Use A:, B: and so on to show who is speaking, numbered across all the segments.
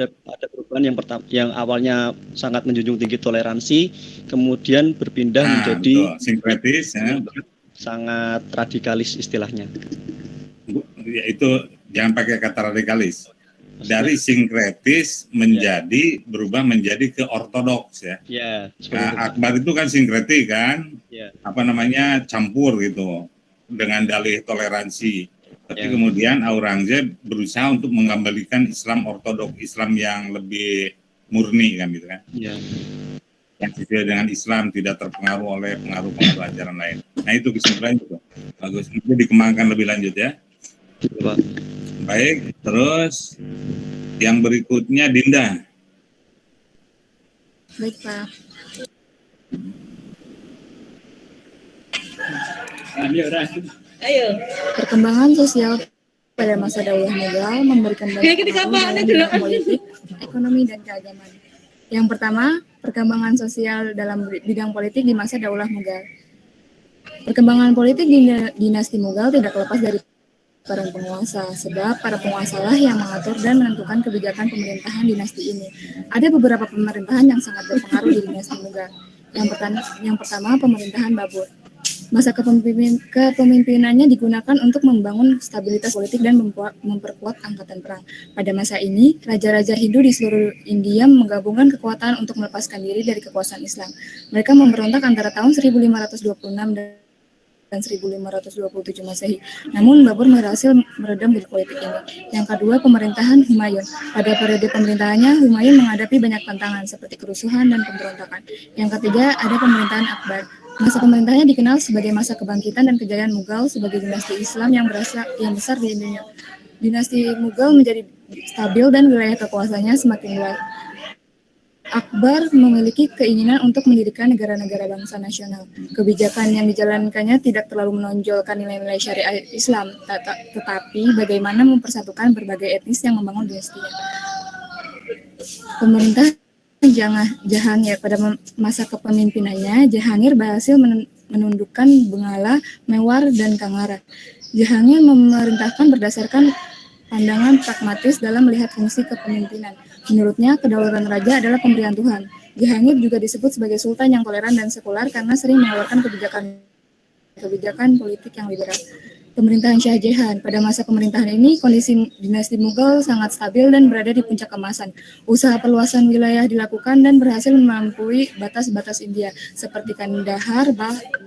A: ada perubahan yang awalnya sangat menjunjung tinggi toleransi, kemudian berpindah menjadi
B: sinkretis, ya.
A: Sangat radikalis istilahnya.
B: Ya, itu jangan pakai kata radikalis. Dari sinkretis menjadi berubah menjadi ke ortodoks, ya.
A: Ya,
B: Akbar itu kan sinkretik kan, campur gitu dengan dalih toleransi. Tapi kemudian Aurangzeb berusaha untuk mengembalikan Islam ortodoks, Islam yang lebih murni kan gitu kan. Yang sesuai dengan Islam, tidak terpengaruh oleh pengaruh-pengaruh ajaran lain. Nah itu kesimpulannya itu. Bagus, itu dikembangkan lebih lanjut ya. Baik, terus yang berikutnya Dinda.
C: Baik Pak. Ayo. Perkembangan sosial pada masa Daulah Mughal memberikan banyak pengaruh dalam politik, ekonomi, dan keagamaan. Yang pertama, perkembangan sosial dalam bidang politik di masa Daulah Mughal. Perkembangan politik di dinasti Mughal tidak lepas dari para penguasa, sebab para penguasalah yang mengatur dan menentukan kebijakan pemerintahan dinasti ini. Ada beberapa pemerintahan yang sangat berpengaruh di dinasti Mughal. Yang pertama, pemerintahan Babur. Masa kepemimpinannya digunakan untuk membangun stabilitas politik dan memperkuat angkatan perang. Pada masa ini, raja-raja Hindu di seluruh India menggabungkan kekuatan untuk melepaskan diri dari kekuasaan Islam. Mereka memberontak antara tahun 1526 dan 1527 Masehi. Namun Babur berhasil meredam konflik politik ini. Yang kedua, pemerintahan Humayun. Pada periode pemerintahannya, Humayun menghadapi banyak tantangan seperti kerusuhan dan pemberontakan. Yang ketiga, ada pemerintahan Akbar. Masa pemerintahnya dikenal sebagai masa kebangkitan dan kejayaan Mughal sebagai dinasti Islam yang besar di Indonesia. Dinasti Mughal menjadi stabil dan wilayah kekuasaannya semakin luas. Akbar memiliki keinginan untuk mendirikan negara-negara bangsa nasional. Kebijakan yang dijalankannya tidak terlalu menonjolkan nilai-nilai syariah Islam, tetapi bagaimana mempersatukan berbagai etnis yang membangun dinastinya. Pemerintah Jahangir pada masa kepemimpinannya, Jahangir berhasil menundukkan Bengala, Mewar, dan Kangara. Jahangir memerintahkan berdasarkan pandangan pragmatis dalam melihat fungsi kepemimpinan. Menurutnya, kedaulatan raja adalah pemberian Tuhan. Jahangir juga disebut sebagai sultan yang toleran dan sekular karena sering mengeluarkan kebijakan politik yang liberal. Pemerintahan Shah Jahan. Pada masa pemerintahan ini, kondisi dinasti Mughal sangat stabil dan berada di puncak keemasan. Usaha perluasan wilayah dilakukan dan berhasil melampaui batas-batas India, seperti Kandahar,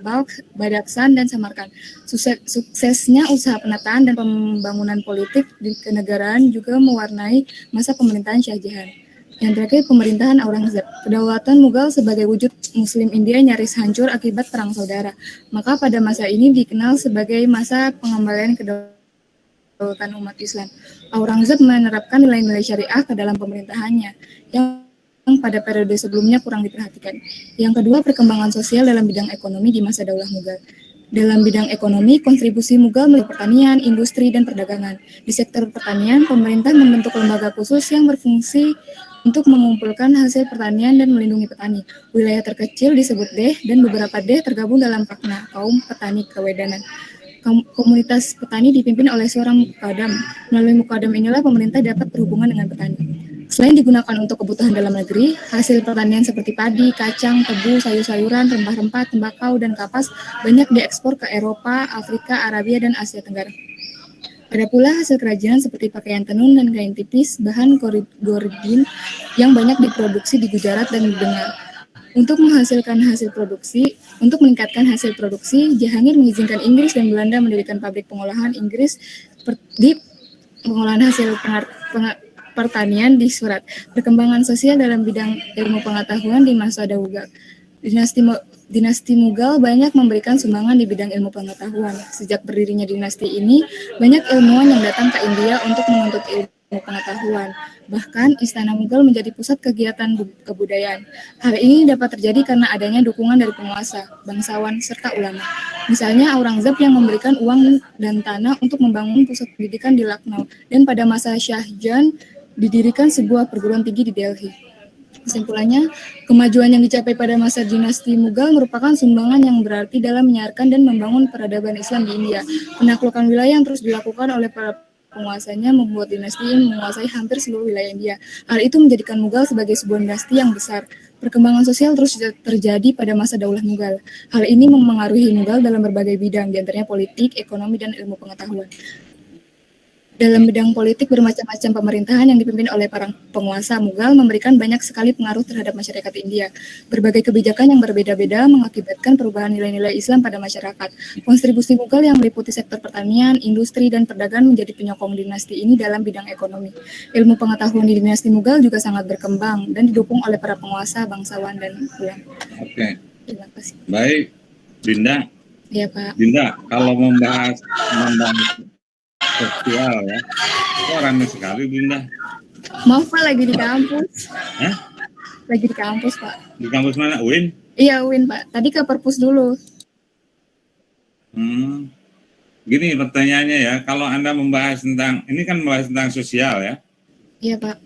C: Balkh, Badakhshan, dan Samarkand. Suksesnya usaha penataan dan pembangunan politik di kenegaraan juga mewarnai masa pemerintahan Shah Jahan. Yang terakhir, pemerintahan Aurangzeb. Kedaulatan Mughal sebagai wujud Muslim India nyaris hancur akibat perang saudara. Maka pada masa ini dikenal sebagai masa pengembalian kedaulatan umat Islam. Aurangzeb menerapkan nilai-nilai syariah ke dalam pemerintahannya yang pada periode sebelumnya kurang diperhatikan. Yang kedua, perkembangan sosial dalam bidang ekonomi di masa Daulah Mughal. Dalam bidang ekonomi, kontribusi Mughal melalui pertanian, industri, dan perdagangan. Di sektor pertanian, pemerintah membentuk lembaga khusus yang berfungsi untuk mengumpulkan hasil pertanian dan melindungi petani. Wilayah terkecil disebut Deh, dan beberapa Deh tergabung dalam Pakna, kaum petani kewedanan. Komunitas petani dipimpin oleh seorang mukadam. Melalui mukadam inilah pemerintah dapat berhubungan dengan petani. Selain digunakan untuk kebutuhan dalam negeri, hasil pertanian seperti padi, kacang, tebu, sayur-sayuran, rempah-rempah, tembakau, dan kapas banyak diekspor ke Eropa, Afrika, Arabia, dan Asia Tenggara. Ada pula hasil kerajinan seperti pakaian tenun dan kain tipis, bahan gordin yang banyak diproduksi di Gujarat dan Bengal. Untuk meningkatkan hasil produksi, Jahangir mengizinkan Inggris dan Belanda mendirikan pabrik pengolahan Inggris di pengolahan hasil pertanian di Surat. Perkembangan sosial dalam bidang ilmu pengetahuan di masa Daulah. Dinasti Mughal banyak memberikan sumbangan di bidang ilmu pengetahuan. Sejak berdirinya dinasti ini, banyak ilmuwan yang datang ke India untuk menuntut ilmu pengetahuan. Bahkan, Istana Mughal menjadi pusat kegiatan kebudayaan. Hal ini dapat terjadi karena adanya dukungan dari penguasa, bangsawan, serta ulama. Misalnya, Aurangzeb yang memberikan uang dan tanah untuk membangun pusat pendidikan di Lucknow, dan pada masa Shah Jahan didirikan sebuah perguruan tinggi di Delhi. Kesimpulannya, kemajuan yang dicapai pada masa dinasti Mughal merupakan sumbangan yang berarti dalam menyiarkan dan membangun peradaban Islam di India. Penaklukan wilayah yang terus dilakukan oleh para penguasanya membuat dinasti menguasai hampir seluruh wilayah India. Hal itu menjadikan Mughal sebagai sebuah dinasti yang besar. Perkembangan sosial terus terjadi pada masa Daulah Mughal. Hal ini memengaruhi Mughal dalam berbagai bidang, di antaranya politik, ekonomi, dan ilmu pengetahuan. Dalam bidang politik, bermacam-macam pemerintahan yang dipimpin oleh para penguasa Mughal memberikan banyak sekali pengaruh terhadap masyarakat India. Berbagai kebijakan yang berbeda-beda mengakibatkan perubahan nilai-nilai Islam pada masyarakat. Kontribusi Mughal yang meliputi sektor pertanian, industri, dan perdagangan menjadi penyokong dinasti ini dalam bidang ekonomi. Ilmu pengetahuan di dinasti Mughal juga sangat berkembang dan didukung oleh para penguasa, bangsawan, dan ulama.
B: Oke.
C: Terima kasih.
B: Baik, Dinda.
C: Iya, Pak.
B: Dinda, kalau membahas sosial ya, kok ramai sekali, Dinda?
C: Maaf, Pak, lagi di kampus.
B: Hah?
C: Lagi di kampus, Pak.
B: Di kampus mana, UIN?
C: Iya, UIN, Pak. Tadi ke perpus dulu.
B: Gini pertanyaannya ya, kalau Anda membahas tentang, ini kan membahas tentang sosial ya?
C: Iya, Pak.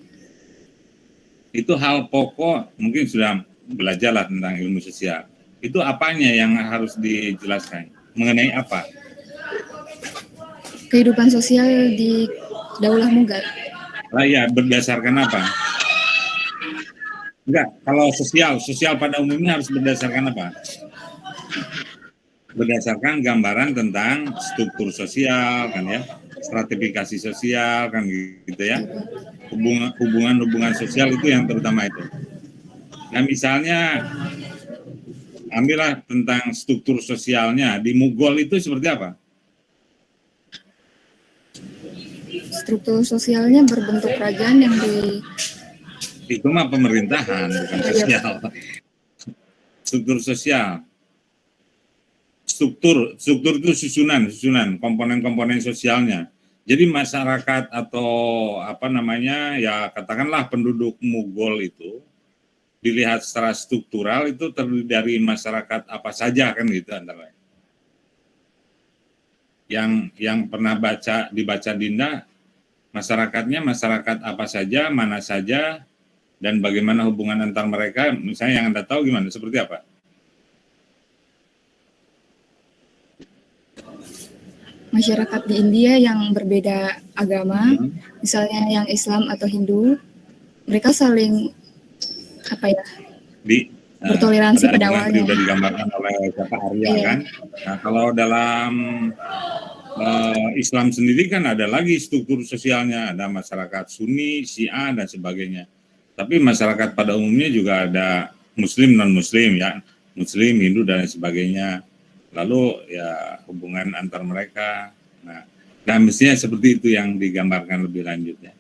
B: Itu hal pokok, mungkin sudah belajarlah tentang ilmu sosial. Itu apanya yang harus dijelaskan? Mengenai apa?
C: Kehidupan sosial di Daulah Mughal.
B: Lah ya, berdasarkan apa? Enggak, kalau sosial pada umumnya harus berdasarkan apa? Berdasarkan gambaran tentang struktur sosial kan ya, stratifikasi sosial kan gitu ya. Hubungan sosial itu yang terutama itu. Nah, misalnya ambillah tentang struktur sosialnya di Mughal itu seperti apa?
C: Struktur sosialnya berbentuk kerajaan yang
B: itu mah pemerintahan bukan sosial. Struktur sosial. Struktur itu susunan komponen-komponen sosialnya. Jadi masyarakat atau apa namanya ya katakanlah penduduk Mughal itu dilihat secara struktural itu terdiri dari masyarakat apa saja kan gitu antara. Yang pernah dibaca Dinda, masyarakatnya masyarakat apa saja, mana saja, dan bagaimana hubungan antar mereka, misalnya yang Anda tahu gimana, seperti apa?
C: Masyarakat di India yang berbeda agama, misalnya yang Islam atau Hindu, mereka saling bertoleransi pada awalnya.
B: Sudah digambarkan oleh siapa Arya kan. Nah, kalau dalam Islam sendiri kan ada lagi struktur sosialnya, ada masyarakat Sunni, Syiah dan sebagainya. Tapi masyarakat pada umumnya juga ada Muslim non Muslim ya, Muslim, Hindu dan sebagainya. Lalu ya hubungan antar mereka. Nah mestinya seperti itu yang digambarkan lebih lanjutnya.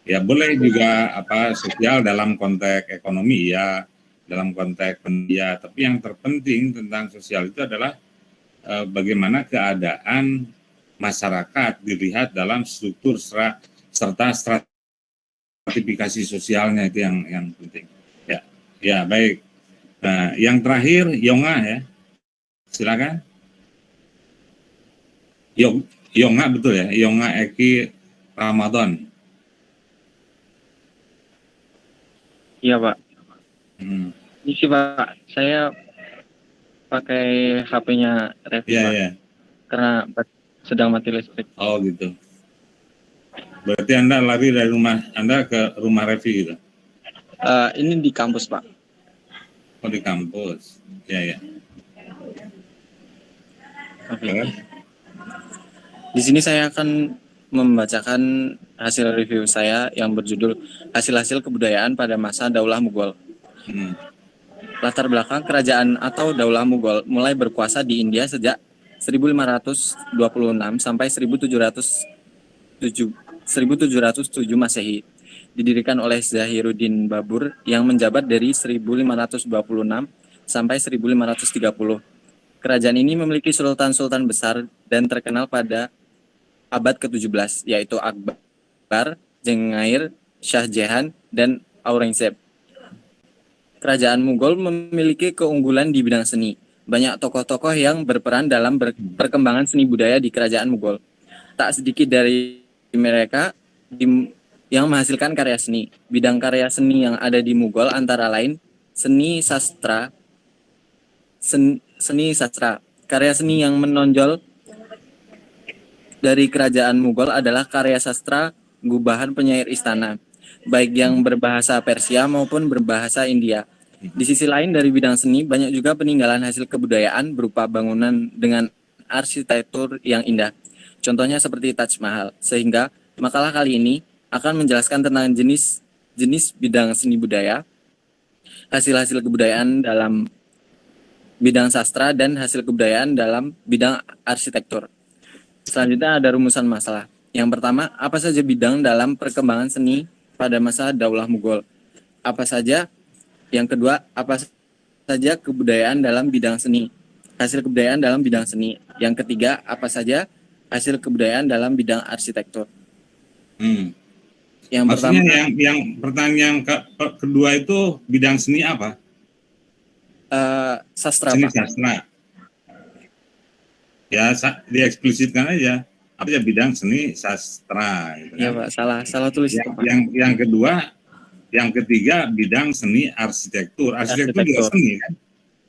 B: Ya boleh juga sosial dalam konteks ekonomi ya, dalam konteks pendidikan. Tapi yang terpenting tentang sosial itu adalah bagaimana keadaan masyarakat dilihat dalam struktur serta stratifikasi sosialnya itu yang penting. Ya baik. Nah, yang terakhir Yonga ya, silakan. Yonga betul ya, Yonga Eki Ramadan.
D: Iya Pak. Ini sih Pak, saya pakai HP-nya Revi Pak. Iya. Karena sedang mati listrik.
B: Oh gitu. Berarti Anda lari dari rumah Anda ke rumah Revi gitu?
D: Ini di kampus Pak.
B: Oh di kampus, ya.
D: Oke. Di sini saya akan membacakan hasil review saya yang berjudul Hasil-hasil Kebudayaan pada Masa Daulah Mughal. Latar belakang kerajaan atau Daulah Mughal mulai berkuasa di India sejak 1526 sampai 1707 Masehi. Didirikan oleh Zahiruddin Babur yang menjabat dari 1526 sampai 1530. Kerajaan ini memiliki sultan-sultan besar dan terkenal pada abad ke-17, yaitu Akbar, Jengahir, Shah Jahan, dan Aurangzeb. Kerajaan Mughal memiliki keunggulan di bidang seni. Banyak tokoh-tokoh yang berperan dalam perkembangan seni budaya di kerajaan Mughal. Tak sedikit dari mereka yang menghasilkan karya seni. Bidang karya seni yang ada di Mughal antara lain seni sastra. Karya seni yang menonjol dari kerajaan Mughal adalah karya sastra gubahan penyair istana, baik yang berbahasa Persia maupun berbahasa India. Di sisi lain dari bidang seni, banyak juga peninggalan hasil kebudayaan berupa bangunan dengan arsitektur yang indah. Contohnya seperti Taj Mahal. Sehingga makalah kali ini akan menjelaskan tentang jenis bidang seni budaya, hasil-hasil kebudayaan dalam bidang sastra, dan hasil kebudayaan dalam bidang arsitektur. Selanjutnya ada rumusan masalah. Yang pertama, apa saja bidang dalam perkembangan seni pada masa Daulah Mughal? Apa saja? Yang kedua, apa saja kebudayaan dalam bidang seni? Hasil kebudayaan dalam bidang seni. Yang ketiga, apa saja hasil kebudayaan dalam bidang arsitektur? Yang
B: Maksudnya
D: pertama,
B: yang pertanyaan kedua itu bidang seni apa?
D: Sastra,
B: Seni
D: Pak.
B: sastra. Ya, dieksplisitkan aja. Apa ya bidang seni sastra? Gitu kan?
D: Iya, Pak. Salah tulis itu, Pak.
B: Yang kedua, yang ketiga bidang seni arsitektur. Arsitektur juga seni kan?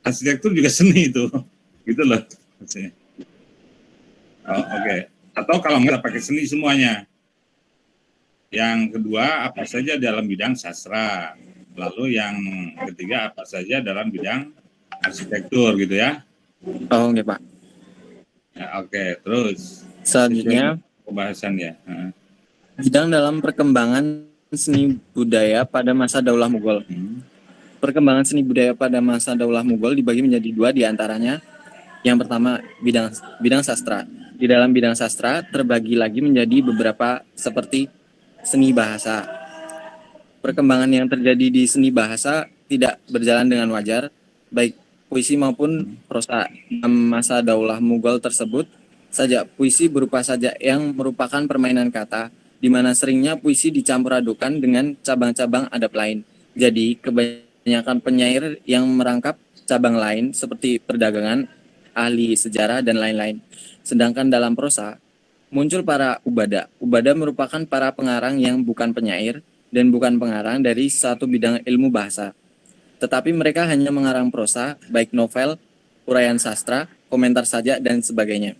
B: Arsitektur juga seni itu, gitu loh. Oke. Atau kalau nggak pakai seni semuanya. Yang kedua, apa saja dalam bidang sastra. Lalu yang ketiga, apa saja dalam bidang arsitektur, gitu ya.
D: Oh, oke, Pak.
B: Ya, oke, terus.
D: Selanjutnya,
B: pembahasan ya.
D: bidang dalam perkembangan seni budaya pada masa Daulah Mughal. Perkembangan seni budaya pada masa Daulah Mughal dibagi menjadi dua diantaranya. Yang pertama, bidang sastra. Di dalam bidang sastra terbagi lagi menjadi beberapa seperti seni bahasa. Perkembangan yang terjadi di seni bahasa tidak berjalan dengan wajar, baik puisi maupun prosa. Dalam masa Daulah Mughal tersebut, sajak puisi berupa sajak yang merupakan permainan kata, di mana seringnya puisi dicampur adukan dengan cabang-cabang adab lain. Jadi, kebanyakan penyair yang merangkap cabang lain seperti perdagangan, ahli sejarah, dan lain-lain. Sedangkan dalam prosa, muncul para ubada. Ubada merupakan para pengarang yang bukan penyair dan bukan pengarang dari satu bidang ilmu bahasa. Tetapi mereka hanya mengarang prosa, baik novel, uraian sastra, komentar sajak, dan sebagainya.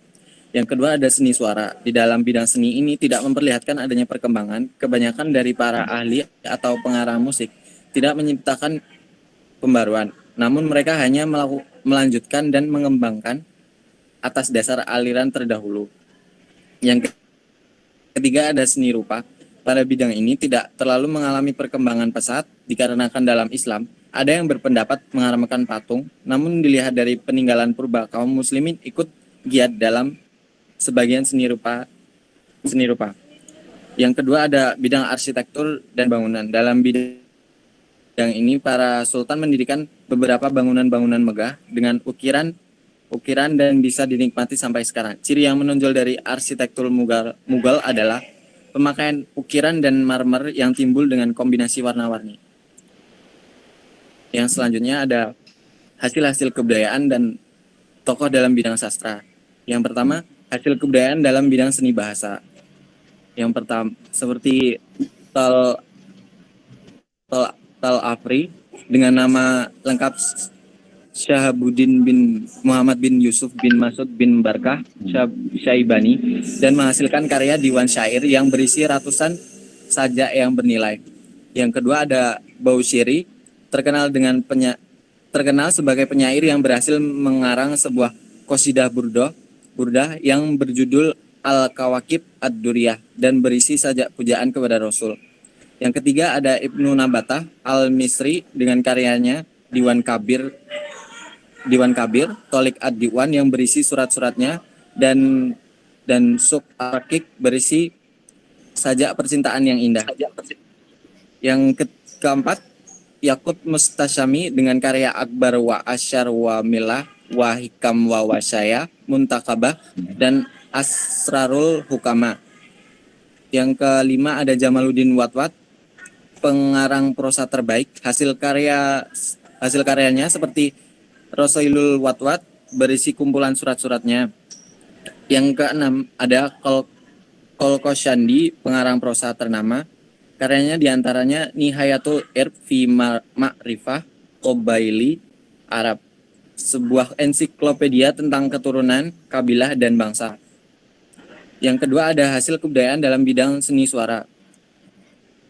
D: Yang kedua ada seni suara. Di dalam bidang seni ini tidak memperlihatkan adanya perkembangan. Kebanyakan dari para ahli atau pengarang musik tidak menciptakan pembaruan. Namun mereka hanya melanjutkan dan mengembangkan atas dasar aliran terdahulu. Yang ketiga ada seni rupa. Pada bidang ini tidak terlalu mengalami perkembangan pesat dikarenakan dalam Islam ada yang berpendapat mengaramkan patung, namun dilihat dari peninggalan purba kaum muslimin ikut giat dalam sebagian seni rupa. Yang kedua ada bidang arsitektur dan bangunan. Dalam bidang ini para sultan mendirikan beberapa bangunan-bangunan megah dengan ukiran dan bisa dinikmati sampai sekarang. Ciri yang menonjol dari arsitektur Mughal adalah pemakaian ukiran dan marmer yang timbul dengan kombinasi warna-warni. Yang selanjutnya ada hasil-hasil kebudayaan dan tokoh dalam bidang sastra. Yang pertama, hasil kebudayaan dalam bidang seni bahasa. Yang pertama, seperti Tal Afri dengan nama lengkap Syahabuddin bin Muhammad bin Yusuf bin Masud bin Barkah Syaibani, dan menghasilkan karya diwan syair yang berisi ratusan sajak yang bernilai. Yang kedua ada Baushiri, terkenal sebagai penyair yang berhasil mengarang sebuah qasidah burdah yang berjudul Al-Kawakib Ad-Duriyah dan berisi sajak pujaan kepada Rasul. Yang ketiga ada Ibnu Nabatah Al-Misri dengan karyanya Diwan Kabir, Tolik Ad-Diwan yang berisi surat-suratnya, dan Suk Al-Rakik berisi sajak percintaan yang indah. Yang keempat, Yakut Mustasyami dengan karya Akbar wa Asyar wa Milah wa Hikam wa Wasyaya Muntakabah dan Asrarul Hukama. Yang kelima ada Jamaluddin Watwat, pengarang prosa terbaik. Hasil karyanya seperti Rasailul Watwat berisi kumpulan surat-suratnya. Yang keenam ada Kolkoshandi, pengarang prosa ternama. Karyanya diantaranya Nihayatul Irb fi Ma'rifah Qabaili Arab, sebuah ensiklopedia tentang keturunan, kabilah, dan bangsa. Yang kedua ada hasil kebudayaan dalam bidang seni suara.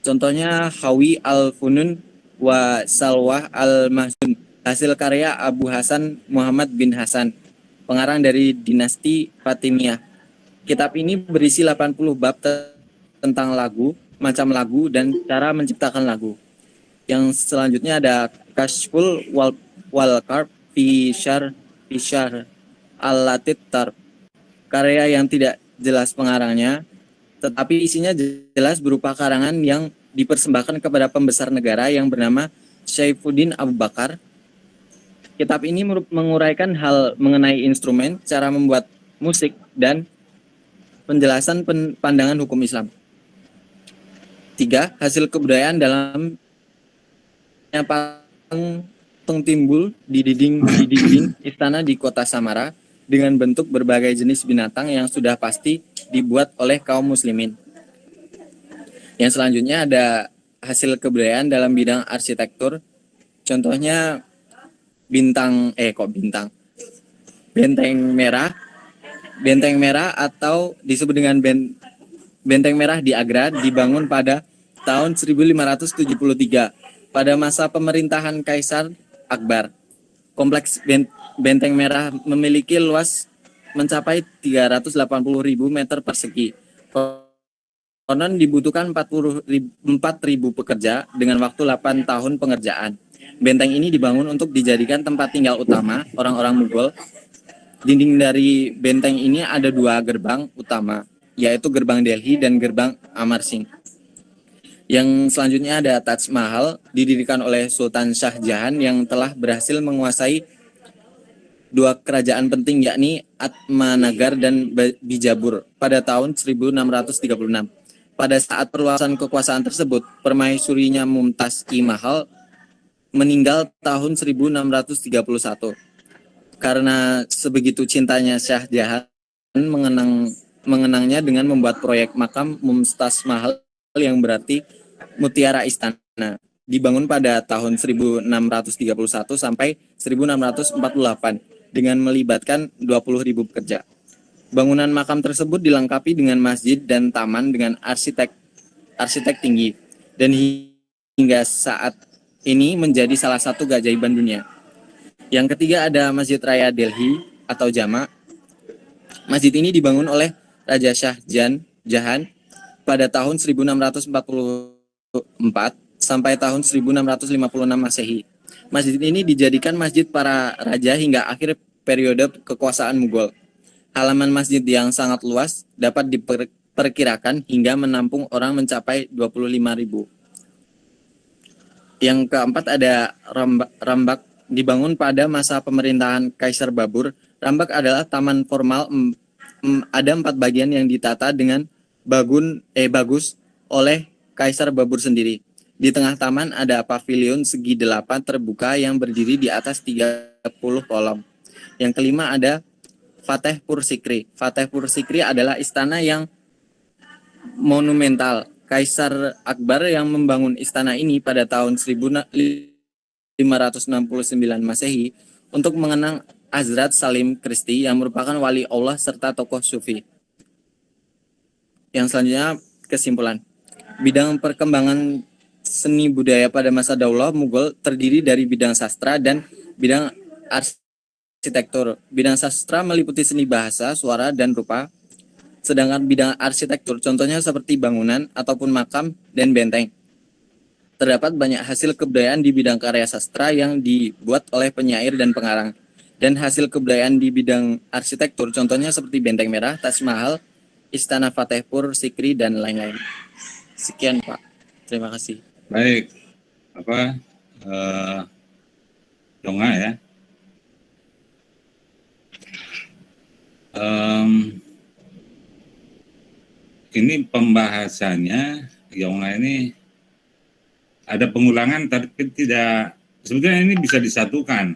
D: Contohnya Hawi al-Funun wa Salwah al-Mahzun, hasil karya Abu Hasan Muhammad bin Hasan, pengarang dari dinasti Fatimiyah. Kitab ini berisi 80 bab tentang lagu, macam lagu, dan cara menciptakan lagu. Yang selanjutnya ada Kashful Walkarb fi Syar al-Latit Tarb, karya yang tidak jelas pengarangnya, tetapi isinya jelas berupa karangan yang dipersembahkan kepada pembesar negara yang bernama Syaifuddin Abu Bakar. Kitab ini menguraikan hal mengenai instrumen, cara membuat musik, dan penjelasan pandangan hukum Islam. 3. Hasil kebudayaan dalam yang patung timbul di dinding istana di kota Samara dengan bentuk berbagai jenis binatang yang sudah pasti dibuat oleh kaum muslimin. Yang selanjutnya ada hasil kebudayaan dalam bidang arsitektur. Contohnya benteng merah. Benteng merah atau disebut dengan benteng merah di Agra dibangun pada tahun 1573 pada masa pemerintahan Kaisar Akbar. Kompleks Benteng Merah memiliki luas mencapai 380.000 meter persegi. Konon dibutuhkan 4.000 pekerja dengan waktu 8 tahun pengerjaan. Benteng ini dibangun untuk dijadikan tempat tinggal utama orang-orang Mughal. Dinding dari benteng ini ada 2 gerbang utama, yaitu gerbang Delhi dan gerbang Amar Singh. Yang selanjutnya ada Taj Mahal, didirikan oleh Sultan Shah Jahan yang telah berhasil menguasai 2 kerajaan penting, yakni Atmanagar dan Bijapur pada tahun 1636. Pada saat perluasan kekuasaan tersebut, permaisurinya Mumtaz-I Mahal meninggal tahun 1631. Karena sebegitu cintanya Shah Jahan mengenangnya dengan membuat proyek makam Mumtaz Mahal yang berarti Mutiara Istana, dibangun pada tahun 1631 sampai 1648 dengan melibatkan 20.000 pekerja. Bangunan makam tersebut dilengkapi dengan masjid dan taman dengan arsitek tinggi, dan hingga saat ini menjadi salah satu keajaiban dunia. Yang ketiga ada Masjid Raya Delhi atau Jama. Masjid ini dibangun oleh Raja Shah Jahan pada tahun 1644 sampai tahun 1656 Masehi. Masjid ini dijadikan masjid para raja hingga akhir periode kekuasaan Mughal. Halaman masjid yang sangat luas dapat diperkirakan hingga menampung orang mencapai 25.000. Yang keempat ada Rambak, dibangun pada masa pemerintahan Kaisar Babur. Rambak adalah taman formal, ada 4 bagian yang ditata dengan bagus oleh Kaisar Babur sendiri. Di tengah taman ada pavilion segi 8 terbuka yang berdiri di atas 30 kolom. Yang kelima ada Fatehpur Sikri. Fatehpur Sikri adalah istana yang monumental. Kaisar Akbar yang membangun istana ini pada tahun 1569 Masehi untuk mengenang Hazrat Salim Christi yang merupakan wali Allah serta tokoh sufi. Yang selanjutnya kesimpulan. Bidang perkembangan seni budaya pada masa Daulah Mughal terdiri dari bidang sastra dan bidang arsitektur. Bidang sastra meliputi seni bahasa, suara, dan rupa. Sedangkan bidang arsitektur contohnya seperti bangunan ataupun makam dan benteng. Terdapat banyak hasil kebudayaan di bidang karya sastra yang dibuat oleh penyair dan pengarang. Dan hasil kebudayaan di bidang arsitektur contohnya seperti Benteng Merah, Taj Mahal, Istana Fatehpur Sikri, dan lain-lain. Sekian Pak. Terima kasih.
B: Baik, Yonga ya. Ini pembahasannya Yonga ini ada pengulangan tapi tidak, sebetulnya ini bisa disatukan.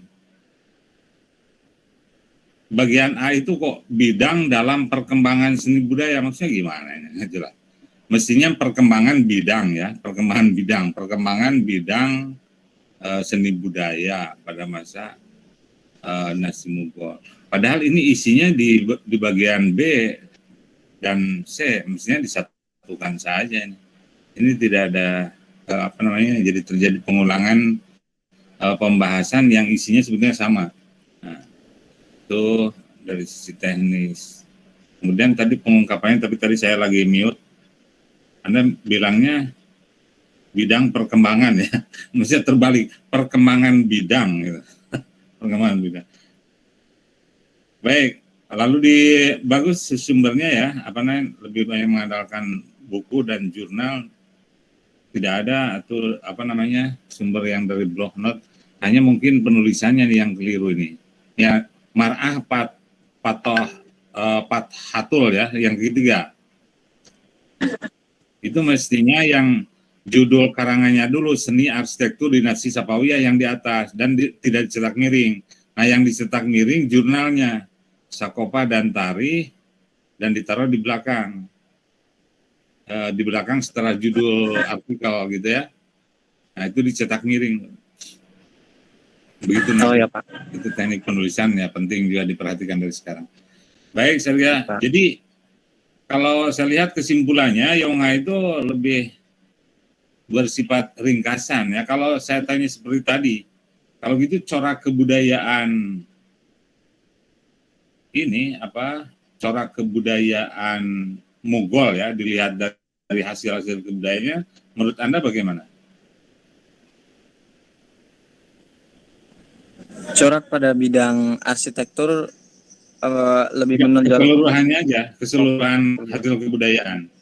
B: Bagian A itu kok bidang dalam perkembangan seni budaya, maksudnya gimana ini? Jelas. Mestinya perkembangan bidang ya, perkembangan bidang seni budaya pada masa Nasi Mughal. Padahal ini isinya di bagian B dan C mestinya disatukan saja ini. Ini tidak ada jadi terjadi pengulangan pembahasan yang isinya sebetulnya sama. Nah, itu dari sisi teknis. Kemudian tadi pengungkapannya, tapi tadi saya lagi mute. Anda bilangnya bidang perkembangan ya, mestinya terbalik, perkembangan bidang gitu. Perkembangan bidang. Baik, lalu bagus sumbernya ya, lebih banyak mengandalkan buku dan jurnal, tidak ada atau sumber yang dari blog note, hanya mungkin penulisannya nih yang keliru ini. Ya, mar'ah pathatul ya, yang ketiga. Itu mestinya yang judul karangannya dulu, Seni Arsitektur Dinasti Safawiyah yang di atas, dan tidak dicetak miring. Nah, yang dicetak miring jurnalnya, Sakopa dan Tarikh, dan ditaruh di belakang. Di belakang setelah judul artikel gitu ya. Nah, itu dicetak miring. Begitu.
D: Oh ya, Pak.
B: Itu teknik penulisan ya, penting juga diperhatikan dari sekarang. Baik, saya lihat. Jadi kalau saya lihat kesimpulannya, Yongha itu lebih bersifat ringkasan ya. Kalau saya tanya seperti tadi, kalau gitu corak kebudayaan ini corak kebudayaan Mughal ya, dilihat dari hasil-hasil kebudayaannya, menurut Anda bagaimana?
D: Corak pada bidang arsitektur lebih menonjol.
B: Keseluruhannya aja, keseluruhan hasil kebudayaan.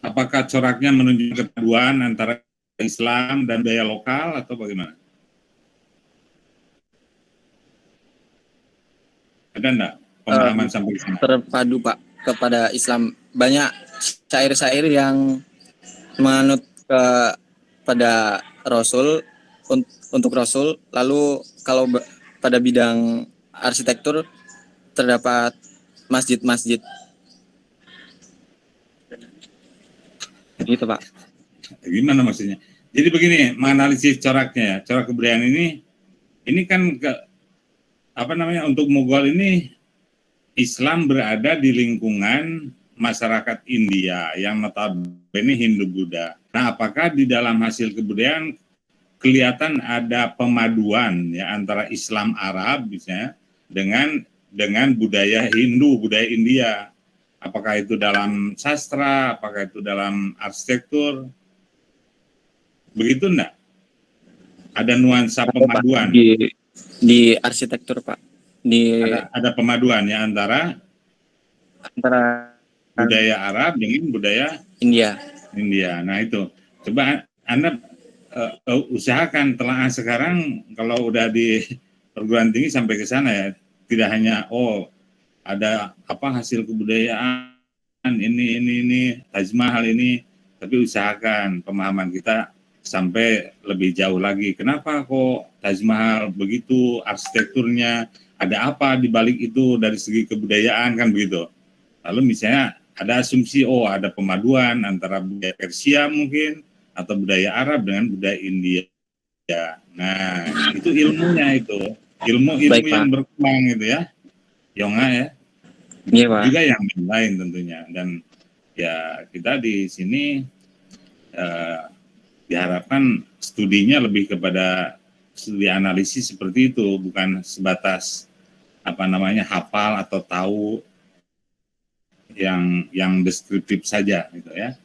B: Apakah coraknya menunjukkan kepaduan antara Islam dan budaya lokal atau bagaimana? Ada enggak pemahaman sampai sana?
D: Terpadu, Pak, kepada Islam. Banyak syair-syair yang menganut pada Rasul, untuk Rasul. Lalu kalau pada bidang arsitektur terdapat masjid-masjid. Gitu, Pak.
B: Gimana maksudnya? Jadi begini, menganalisis coraknya, corak kebudayaan ini kan untuk Mughal ini Islam berada di lingkungan masyarakat India yang notabene Hindu-Buddha. Nah, apakah di dalam hasil kebudayaan kelihatan ada pemaduan ya antara Islam Arab misalnya dengan budaya Hindu, budaya India? Apakah itu dalam sastra, apakah itu dalam arsitektur? Begitu enggak? Ada nuansa pemaduan.
D: Di arsitektur, Pak.
B: Ada pemaduan ya antara budaya Arab dengan budaya
D: India.
B: Nah, itu. Coba Anda usahakan telaah sekarang kalau udah di perguruan tinggi sampai ke sana ya. Tidak hanya ada hasil kebudayaan ini Taj Mahal ini, tapi usahakan pemahaman kita sampai lebih jauh lagi. Kenapa kok Taj Mahal begitu, arsitekturnya, ada apa di balik itu dari segi kebudayaan, kan begitu. Lalu misalnya ada asumsi ada pemaduan antara budaya Persia mungkin atau budaya Arab dengan budaya India. Nah, itu ilmunya itu. Ilmu yang berkembang gitu ya. Yongha ya.
D: Iya, Pak.
B: Juga yang lain tentunya. Dan ya kita di sini diharapkan studinya lebih kepada studi analisis seperti itu, bukan sebatas hafal atau tahu yang deskriptif saja gitu ya.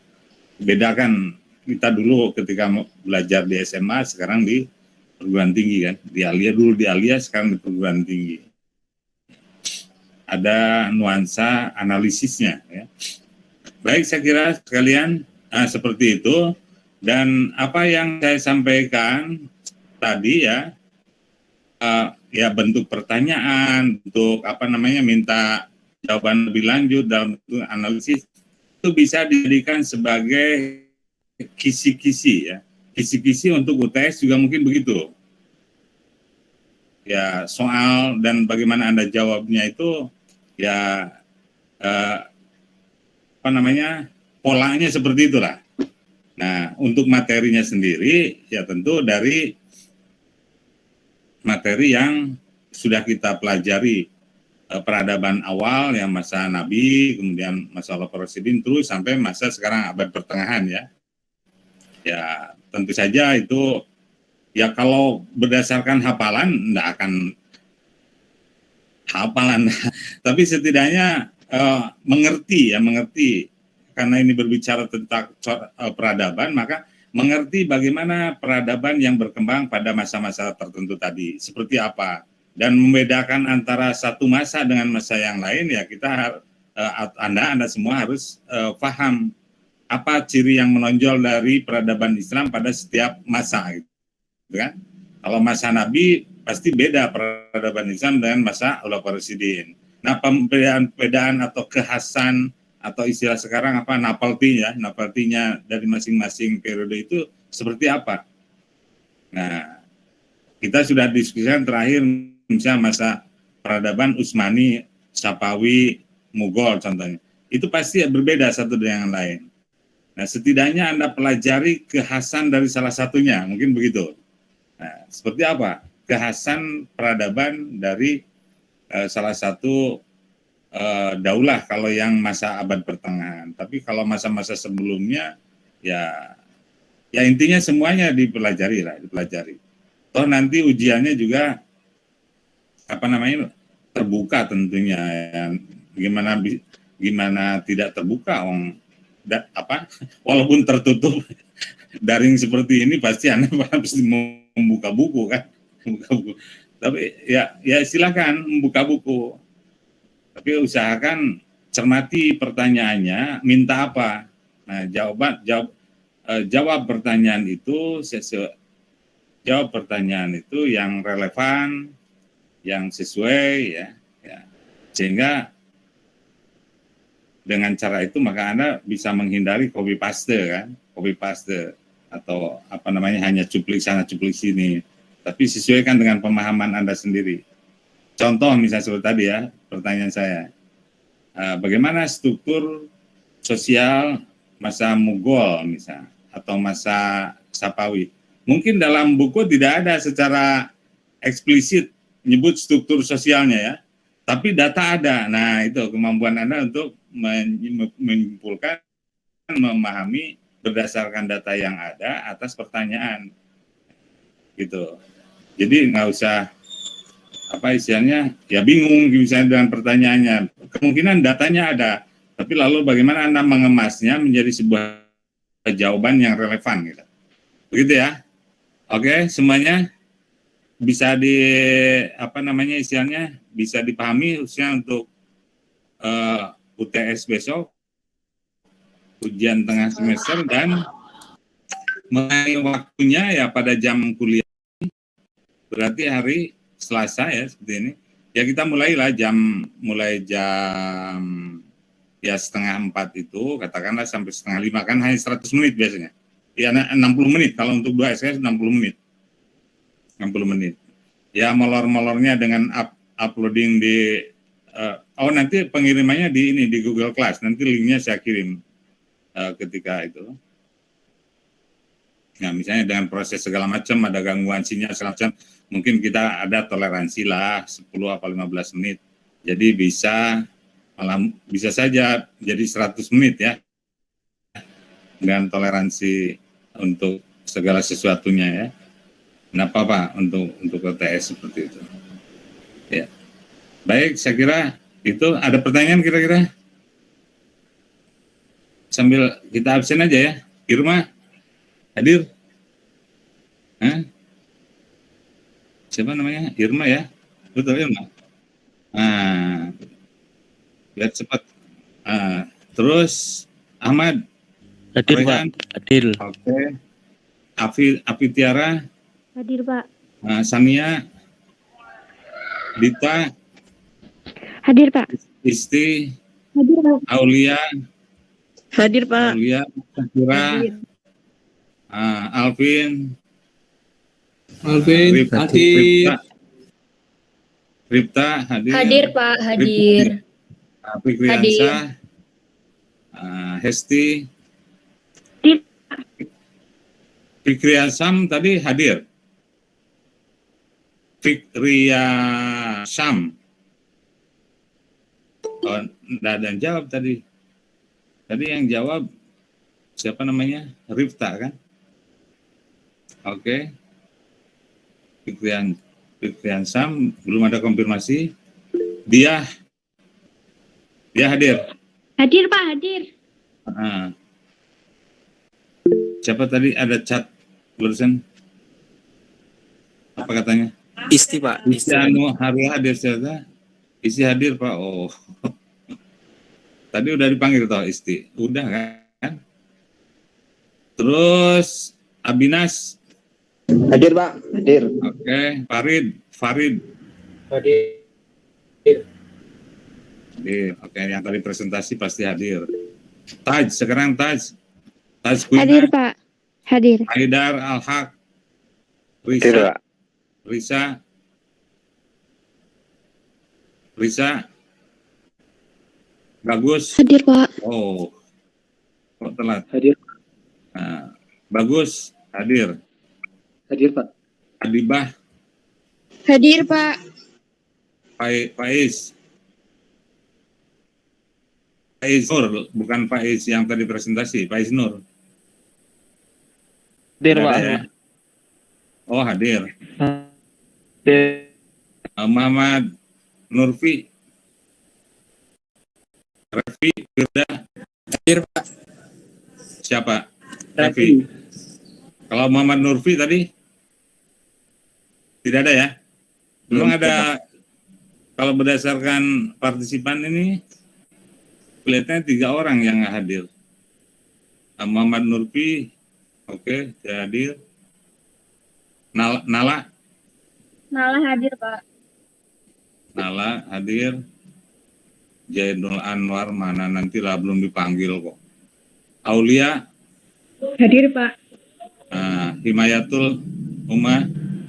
B: Bedakan kita dulu ketika belajar di SMA, sekarang di perguruan tinggi kan. Di Alia, sekarang di perguruan tinggi. Ada nuansa analisisnya ya. Baik, saya kira sekalian seperti itu. Dan apa yang saya sampaikan tadi ya, bentuk pertanyaan, bentuk minta jawaban lebih lanjut dalam bentuk analisis, itu bisa dijadikan sebagai kisi-kisi ya. Kisi-kisi untuk UTS juga mungkin begitu. Ya, soal dan bagaimana Anda jawabnya itu ya polanya seperti itulah. Nah, untuk materinya sendiri ya tentu dari materi yang sudah kita pelajari peradaban awal yang masa Nabi, kemudian masa Khulafaur Rasyidin, terus sampai masa sekarang abad pertengahan ya. Ya tentu saja itu ya kalau berdasarkan hafalan enggak akan hafalan, tapi setidaknya mengerti karena ini berbicara tentang peradaban, maka mengerti bagaimana peradaban yang berkembang pada masa-masa tertentu tadi seperti apa, dan membedakan antara satu masa dengan masa yang lain ya kita Anda semua harus paham apa ciri yang menonjol dari peradaban Islam pada setiap masa gitu kan. Kalau masa Nabi pasti beda peradaban Islam dengan masa Khulafaur Rasyidin. Nah, perbedaan atau kekhasan atau istilah sekarang apa napaltinya dari masing-masing periode itu seperti apa? Nah, kita sudah diskusikan terakhir misalnya masa peradaban Utsmani, Safawi, Mughal contohnya. Itu pasti berbeda satu dengan yang lain. Nah, setidaknya Anda pelajari kekhasan dari salah satunya, mungkin begitu. Nah, seperti apa kekhasan peradaban dari salah satu daulah kalau yang masa abad pertengahan. Tapi kalau masa-masa sebelumnya ya intinya semuanya dipelajari. Toh nanti ujiannya juga terbuka tentunya ya. Gimana tidak terbuka walaupun tertutup daring seperti ini pasti Anda pasti membuka buku kan. Tapi ya silakan membuka buku. Tapi usahakan cermati pertanyaannya, minta apa. Nah, jawab pertanyaan itu yang relevan, yang sesuai ya. Sehingga dengan cara itu maka Anda bisa menghindari copy paste atau hanya cuplik sana cuplik sini. Tapi sesuaikan dengan pemahaman Anda sendiri. Contoh misalnya seperti tadi ya, pertanyaan saya. Bagaimana struktur sosial masa Mughal misalnya, atau masa Safawi? Mungkin dalam buku tidak ada secara eksplisit menyebut struktur sosialnya ya, tapi data ada. Nah itu kemampuan Anda untuk menyimpulkan, memahami berdasarkan data yang ada atas pertanyaan. Gitu. Jadi nggak usah bingung misalnya dengan pertanyaannya. Kemungkinan datanya ada, tapi lalu bagaimana Anda mengemasnya menjadi sebuah jawaban yang relevan gitu. Begitu ya. Oke, semuanya bisa bisa dipahami khususnya untuk UTS besok, ujian tengah semester, dan mengenai waktunya ya pada jam kuliah. Berarti hari Selasa ya seperti ini. Ya kita mulai jam 3:30 itu, katakanlah sampai 4:30 kan hanya 100 menit biasanya. Ya 60 menit kalau untuk 2 SKS 60 menit. 60 menit. Ya molor-molornya dengan uploading di nanti pengirimannya di Google Class. Nanti linknya saya kirim ketika itu. Nah, misalnya dengan proses segala macam, ada gangguan sinyal segala macam, mungkin kita ada toleransi lah 10 atau 15 menit. Jadi bisa saja jadi 100 menit ya. Dengan toleransi untuk segala sesuatunya ya. Kenapa Pak untuk UTS seperti itu. Ya. Baik, saya kira itu. Ada pertanyaan kira-kira? Sambil kita absen aja ya. Irma hadir? Siapa namanya? Irma ya? Betul Irma? Biar cepat. Terus Ahmad?
E: Hadir Pak. Hadir.
B: Oke. Afi Tiara?
F: Hadir Pak.
B: Sania? Dita?
F: Hadir Pak.
B: Isti?
F: Hadir Pak.
B: Aulia?
F: Hadir Pak.
B: Aulia? Sakira? Alvin? hadir. Ripta hadir.
G: Hadir Pak, hadir.
B: Fikriansa, Hesti, Fikriansam tadi hadir. Fikriasam, Oh, enggak ada yang jawab tadi. Tadi yang jawab siapa namanya? Rifta kan? Oke. Fikrian Sam belum ada konfirmasi. Dia hadir.
F: Hadir Pak, hadir.
B: Siapa tadi ada chat barusan? Apa katanya?
D: Isti Pak.
B: Isti anu hari hadir siapa? Isti hadir Pak. Oh. Tadi udah dipanggil toh Isti. Udah kan? Terus Abinas.
G: Hadir Pak, hadir.
B: Oke, Farid.
G: Hadir.
B: Oke, yang tadi presentasi pasti hadir. Taj, sekarang Taj
F: Hadir Pak, hadir.
B: Haidar Al-Haq. Risa. Bagus.
F: Hadir Pak.
B: Oh, kok telat?
G: Hadir.
B: Nah, Bagus, hadir.
G: Hadir Pak.
B: Adibah,
C: Hadir, Pak.
B: Faiz Nur, bukan Faiz yang tadi presentasi, Faiz Nur.
G: Hadir Pak.
B: Ya? Oh, hadir.
G: Hadir.
B: Muhammad Nurfi, Refi, Firda.
D: Hadir Pak.
B: Siapa? Refi. Kalau Muhammad Nurfi tadi tidak ada ya? Belum ada. Kalau berdasarkan partisipan ini kelihatannya 3 orang yang nggak hadir. Muhammad Nurfi, oke, tidak hadir. Nala
C: hadir, Pak.
B: Nala hadir. Jainul Anwar mana, nantilah, belum dipanggil kok. Aulia
F: Hadir Pak.
B: Himayatul Uma,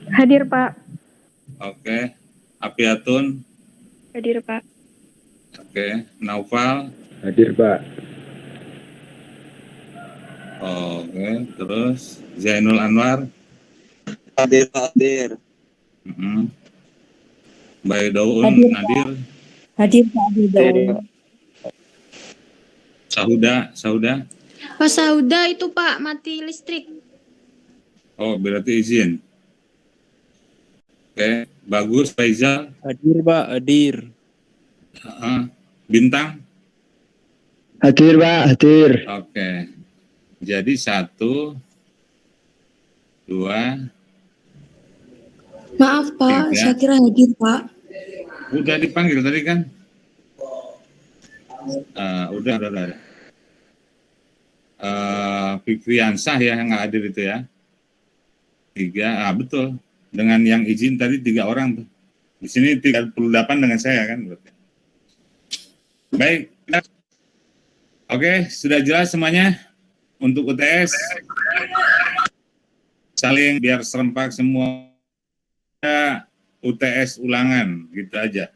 F: Hadir Pak.
B: oke. Apiatun,
F: Hadir Pak.
B: oke. Naufal,
G: Hadir Pak.
B: oke. Terus Zainul Anwar,
G: Hadir.
B: Mbak Daun,
H: Hadir,
B: Nadir,
H: Hadir Pak, hadir.
B: Sauda.
I: Pak Sauda itu Pak mati listrik.
B: Oh, berarti izin. Oke, Bagus, Faizal,
E: Hadir Pak, hadir.
B: Bintang.
G: Hadir Pak, hadir.
B: Oke. Jadi 1, 2.
I: Maaf Pak,
B: 3.
I: saya kira hadir Pak.
B: Udah dipanggil tadi kan? Udah. Fikriansah ya yang nggak hadir itu ya. 3, betul. Dengan yang izin tadi 3 orang tuh. Di sini 38 dengan saya kan. Baik. Oke, sudah jelas semuanya untuk UTS. Saling biar serempak semua. UTS ulangan gitu aja.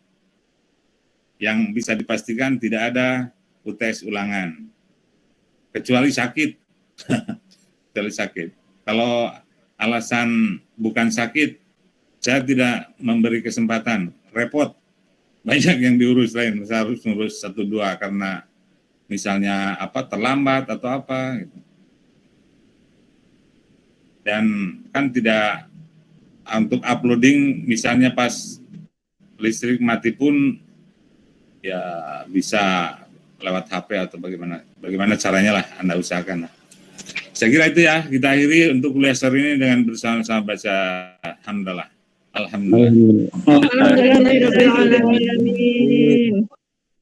B: Yang bisa dipastikan tidak ada UTS ulangan. Kecuali sakit. Kalau alasan bukan sakit, saya tidak memberi kesempatan. Repot. Banyak yang diurus lain. Saya harus ngurus 1-2 karena misalnya terlambat atau apa. Gitu. Dan kan tidak untuk uploading misalnya pas listrik mati pun ya bisa lewat HP atau bagaimana caranya lah Anda usahakan lah. Saya kira itu ya, kita akhiri untuk kuliah sore ini dengan bersama-sama baca Alhamdulillah.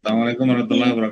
B: Assalamualaikum warahmatullahi wabarakatuh.